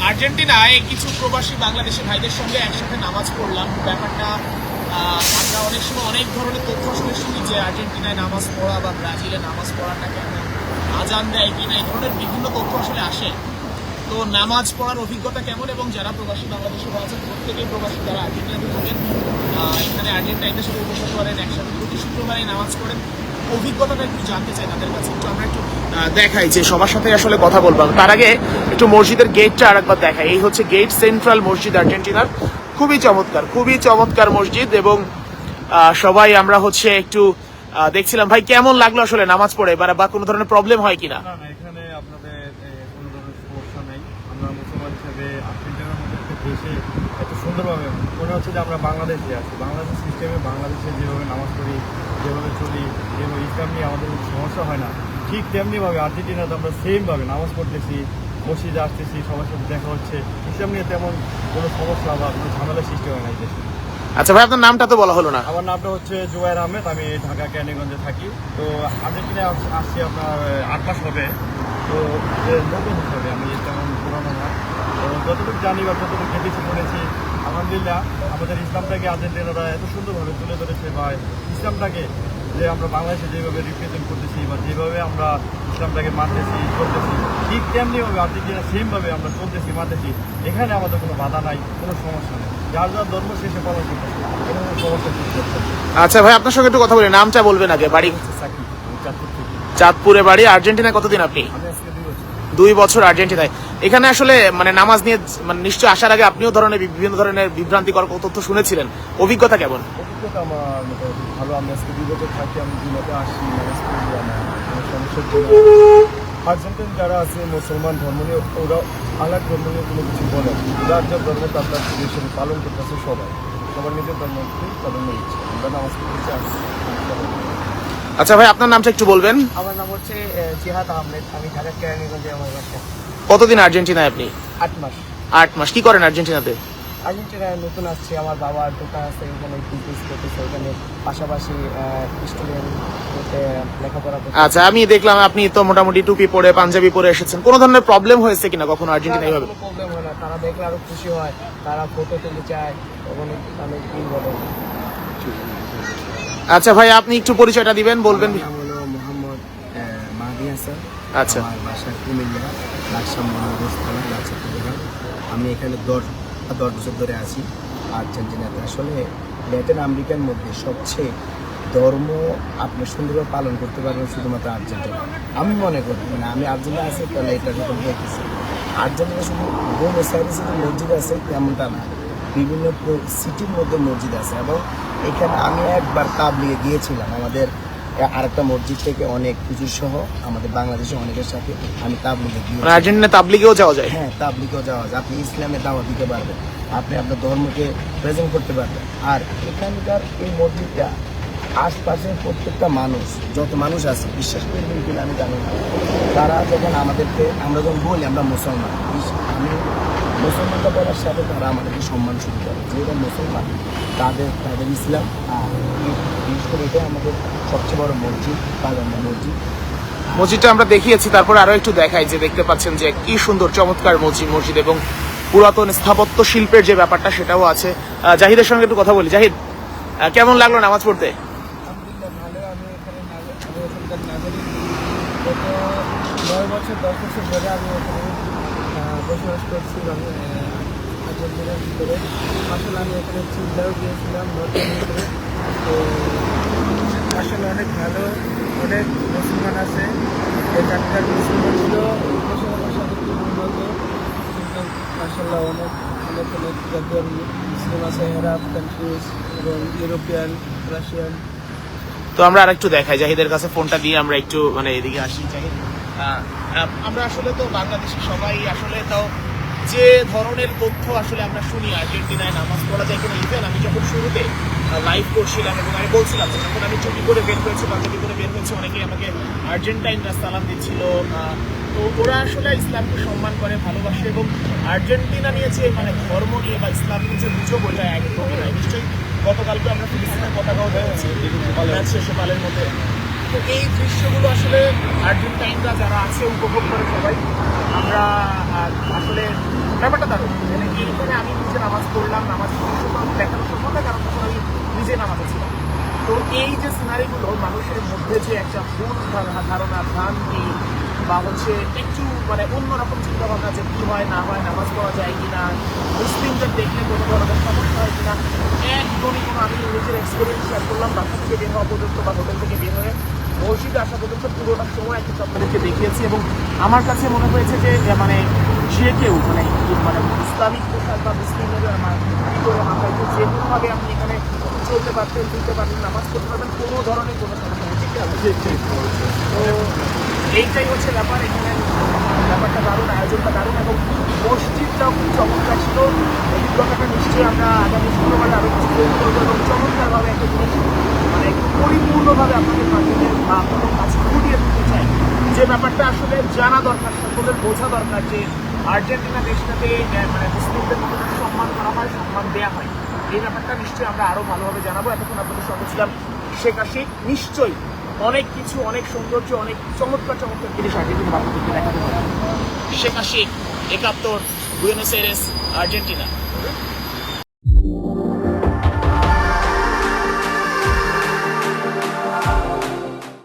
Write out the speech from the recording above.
আর্জেন্টিনায় কিছু প্রবাসী বাংলাদেশি ভাইদের সঙ্গে একসাথে নামাজ পড়লাম। ব্যাপারটা আমরা অনেক সময় অনেক ধরনের তথ্য আসলে শুনি যে আর্জেন্টিনায় নামাজ পড়া বা ব্রাজিলে নামাজ পড়াটা কেমন, আজান দেয় কিনা, এই ধরনের বিভিন্ন তথ্য আসলে আসে। তো নামাজ পড়ার অভিজ্ঞতা কেমন, এবং যারা প্রবাসী বাংলাদেশি ভাই আছেন প্রত্যেকেই প্রবাসী যারা আর্জেন্টিনাতে থাকেন, এখানে আর্জেন্টাইনদের সাথে উপভোগ করেন, একসাথে প্রতি শুক্রবারে নামাজ পড়েন, অভিজ্ঞতাটা একটু জানতে চাই তাদের কাছে। একটু আমরা একটু দেখাই যে সবার সাথে আসলে কথা বলবো। তার আগে একটু মসজিদের গেটটা আরেকবার দেখাই। এই হচ্ছে গেট, সেন্ট্রাল মসজিদ আর্জেন্টিনার। খুবই চমৎকার মসজিদ। এবং সবাই আমরা হচ্ছে একটু দেখছিলাম। ভাই কেমন লাগলো আসলে নামাজ পড়ে, বা কোনো ধরনের প্রবলেম হয় কিনা? না, এখানে আপনাদের কোনো ধরনের সমস্যা নেই। আমরা মুসলমান হিসেবে আর্জেন্টিনার মতো একটা দেশে এত সুন্দরভাবে মনে হচ্ছে যে আমরা বাংলাদেশে আছি। বাংলাদেশ সিস্টেমে বাংলাদেশে যেভাবে নামাজ পড়ি, যেভাবে চলি, যেভাবে ইসলাম নিয়ে আমাদের কোনো সমস্যা হয় না, ঠিক তেমনিভাবে আর্জেন্টিনাতে আমরা সেমভাবে নামাজ পড়তেছি, মসজিদে আসতেছি, সবার সাথে দেখা হচ্ছে। ইসলাম নিয়ে তেমন কোনো সমস্যা বা কোনো ঝামেলা সৃষ্টি হয় না এই দেশে। আচ্ছা ভাই, আপনার নামটা তো বলা হলো না। আমার নামটা হচ্ছে জুবায়ের আহমেদ, আমি ঢাকা ক্যানিগঞ্জে থাকি। তো আর্জেন্টিনায় আসছি আপনার 8 মাস হবে। তো নতুন হিসাবে আমি তেমন পুরানো না। তো যতটুকু জানি বা যতটুকু দেখেছি শুনেছি, আলহামদুলিল্লাহ আমাদের ইসলামটাকে আর্জেন্টিনারা এত সুন্দরভাবে তুলে ধরেছে, বা ইসলামটাকে যে আমরা বাংলাদেশে যেভাবে রিপ্রেজেন্ট করতেছি বা যেভাবে আমরা ইসলামটাকে মানতেছি চলতেছি, ঠিক তেমনিভাবে আর্জেন্টিনা সেমভাবে আমরা চলতেছি মানতেছি। এখানে আমাদের কোনো বাধা নাই, কোনো সমস্যা নেই। যার যার ধর্ম শেষে পালন করতেছে, কোনো সমস্যা সৃষ্টি হচ্ছে না। আচ্ছা ভাই, আপনার সঙ্গে একটু কথা বলি। নামটা বলবেন আগে। বাড়ি সাকিব, আমি চাঁদপুর থেকে। চাঁদপুরে বাড়ি। আর্জেন্টিনায় কতদিন আপনি? আমি আজকে 2 বছর। 2 বছর আর্জেন্টিনায়। এখানে আসলে মানে নামাজ নিয়ে মানে নিশ্চয় আসার আগে আপনিও বিভিন্ন ধরনের বিভ্রান্তিকর তথ্য শুনেছিলেন, অভিজ্ঞতা কেমন? অভিজ্ঞতা আমার মোটামুটি ভালো। আমি আজকে 2 বছর থাকি, আমি দিনতে আসি, নামাজ পড়ি, আমার কোনো সমস্যার জন্য। আর্জেন্টিন যারা আছে মুসলমান ধর্ম নিয়ে, ওরা আলাদা ধর্ম নিয়ে কোনো কিছু বলে না। যার যার ধর্মে তার হিসেবে পালন করতেছে সবার নিজের ধর্মকেই প্রাধান্য দিচ্ছে। আমরা নামাজ পড়তে আসছি। আচ্ছা ভাই, আপনার নামটা একটু বলবেন। আমার নাম হচ্ছে জিহাদ আহমেদ, আমি ঢাকা কেরানীগঞ্জে আমার বাসা। কতদিন আর্জেন্টিনায় আপনি? 8 মাস। 8 মাস। কি করেন আর্জেন্টিনাতে? আর্জেন্টিনায় নতুন আসছি, আমার বাবার দোকান আছে, ওখানে বিজনেস করতেছে, ওখানে পাশাপাশি স্টুডেন্ট লেখাপড়া করতে। আচ্ছা, আমি দেখলাম আপনি তো মোটামুটি টুপি পরে পাঞ্জাবি পরে এসেছেন। কোনো ধরনের প্রবলেম হয়েছে কিনা কখনো আর্জেন্টিনায় এইভাবে? কোনো প্রবলেম হয় না, তারা দেখলে আরো খুশি হয়, তারা ফটো তুলতে চায়, অনেক অনেক দিন বলে। আচ্ছা ভাই, আপনি একটু পরিচয়টা দিবেন, বলবেন। আমার নাম হলো মোহাম্মদ মাহদি হাসান। আচ্ছা। আমার বাসা কুমিল্লা, লাকসাম মহানগর থানা, লাকসাম উপজেলা। আমি এখানে 10 বছর ধরে আছি আর্জেন্টিনাতে। আসলে ল্যাটিন আমেরিকার মধ্যে সবচেয়ে ধর্ম আপনি সুন্দরভাবে পালন করতে পারবেন শুধুমাত্র আর্জেন্টিনা। আমি মনে করি, মানে আমি আর্জেন্টিনা আছি তাহলে এটা যখন বলতেছি, আর্জেন্টিনা শুধু বুয়েনোস আইরেসে যে মসজিদ আছে তেমনটা না, বিভিন্ন সিটির মধ্যে মসজিদ আছে। এবং এখানে আমি একবার তাবলিগে গিয়েছিলাম, আমাদের আরেকটা মসজিদ থেকে অনেক হুজুর সহ আমাদের বাংলাদেশে অনেকের সাথে আমি তাবলিগে গিয়েছি। আর্জেন্টিনা তাবলিগেও যাওয়া যায়? হ্যাঁ, তাবলিগেও যাওয়া যায়। আপনি ইসলামের দাওয়াত দিতে পারবেন, আপনি আপনার ধর্মকে প্রেজেন্ট করতে পারবেন। আর এখানকার এই মসজিদটা আশপাশের প্রত্যেকটা মানুষ, যত মানুষ আছে, বিশ্বাস করবেন কিনা আমি জানি না, তারা যখন আমাদেরকে, আমরা যখন বলি আমরা মুসলমান, আমি মুসলমানটা বলার সাথে তারা আমাদেরকে সম্মান শুরু করে, যেটা মুসলমান তাদের ইসলাম। আর বিশেষ করে এটা আমাদের সবচেয়ে বড় মসজিদ, বাগান মসজিদ। মসজিদটা আমরা দেখিয়েছি, তারপর আরো একটু দেখাই। যে দেখতে পাচ্ছেন যে কি সুন্দর চমৎকার মসজিদ, এবং পুরাতন স্থাপত্য শিল্পের যে ব্যাপারটা সেটাও আছে। জাহিদের সঙ্গে একটু কথা বলি। জাহিদ, কেমন লাগলো নামাজ পড়তে? আলহামদুলিল্লাহ ভালো। আমি এখানকার নাগরিক। গত 9 বছর 10 বছর ধরে আমি এখানে বসবাস করছি আর্জেন্টিনার ভিতরে। আসলে আমি এখানে চিন্তাও গিয়েছিলাম নতুন ভিতরে। তো আসলে অনেক ভালো, অনেক মুসলমান আছে। এখানকার মুসলমানগুলো মুসলমানের সাথে খুব উন্নত, কিন্তু মাসাল্লাহ অনেক অনেক অনেক জাতীয় মুসলিম আছে, আরব কান্ট্রিজ এবং ইউরোপিয়ান, রাশিয়ান। তো আমরা আরেকটু দেখাই। জাহিদের কাছে ফোনটা দিয়ে আমরা একটু মানে এদিকে আসি। জাহিদ, আমরা আসলে তো বাংলাদেশি সবাই আসলে তাও যে ধরনের তথ্য আসলে আমরা শুনি আর্জেন্টিনায় নামাজ পড়া যায় কিনা, ইভেন আমি যখন শুরুতে লাইভ করছিলাম এবং আমি বলছিলাম যে যখন আমি চুপি করে বের হয়েছি, পাঞ্জাবি করে বের হয়েছি, অনেকেই আমাকে আর্জেন্টাইনরা সালাম দিচ্ছিল। তো ওরা আসলে ইসলামকে সম্মান করে, ভালোবাসে, এবং আর্জেন্টিনা নিয়ে যে মানে ধর্ম নিয়ে বা ইসলাম নিয়ে যে গুজব, ওইটা একদমই নয়। নিশ্চয়ই গতকালকে আমরা ফিলিস্তিনের পতাকাও দেখেছি ম্যাচ শেষে পালের মধ্যে। তো এই দৃশ্যগুলো আসলে আর্জেন্টাইনরা যারা আছে উপভোগ করে সবাই। আমরা আসলে ব্যাপারটা দারুণ, মানে এইখানে আমি নিজে নামাজ পড়লাম, নামাজ দেখানো সম্ভব না কারণ তখন আমি নিজে নামাজে ছিলাম। তো এই যে সিনারিগুলো মানুষের মধ্যে যে একটা ভুল ধারণা, ভ্রান্তি বা হচ্ছে একটু মানে অন্যরকম চিন্তা ভাবনা যে কী হয় না হয়, নামাজ পড়া যায় কিনা, মুসলিমদের দেখলে কোনো ধরনের সমস্যা হয় কিনা, একদমই কোনো, আমি নিজের এক্সপিরিয়েন্স শেয়ার করলাম বাসা থেকে বের হওয়া পর্যন্ত বা হোটেল থেকে বের হয়ে মসজিদে আসা পর্যন্ত পুরোটা সময় একটা আপনাদেরকে দেখিয়েছি। এবং আমার কাছে মনে হয়েছে যে মানে যে কেউ মানে ইসলামিক পোশাক বা মুসলিমের ভিতরে মাথায় যে কোনোভাবে আপনি এখানে চলতে পারতেন, বুঝতে পারতেন, নামাজ পড়তে পারবেন, কোনো ধরনের কোনো সমস্যা নেই। ঠিক আছে, তো এইটাই হচ্ছে ব্যাপার। এখানে ব্যাপারটা দারুণ, আয়োজনটা দারুণ এবং মসজিদটাও খুব চমৎকার ছিল। অভিজ্ঞতাটা নিশ্চয়ই আমরা আগামী শুক্রবারে আরও কিছু তৈরি করবো এবং চমৎকারভাবে একটা জিনিস মানে পরিপূর্ণভাবে আপনাদের মাধ্যমে বা আপনাদের কাছে ফুটিয়ে তুলতে চাই, যে ব্যাপারটা আসলে জানা দরকার, সকলের বোঝা দরকার যে আর্জেন্টিনা দেশটাতে মানে মুসলিমদের কতটা সম্মান করা হয়, সম্মান দেওয়া হয়। এই ব্যাপারটা নিশ্চয়ই আমরা আরও ভালোভাবে জানাবো। এতক্ষণ আপনাদের সঙ্গে ছিলাম শেখ আশিক। নিশ্চয়ই অনেক কিছু, অনেক সৌন্দর্য, অনেক চমৎকার চমৎকার জিনিস আর্জেন্টিনা আপনাদেরকে দেখাতে পারবো। Sheikh Ashiq, 71, Buenos Aires, Argentina.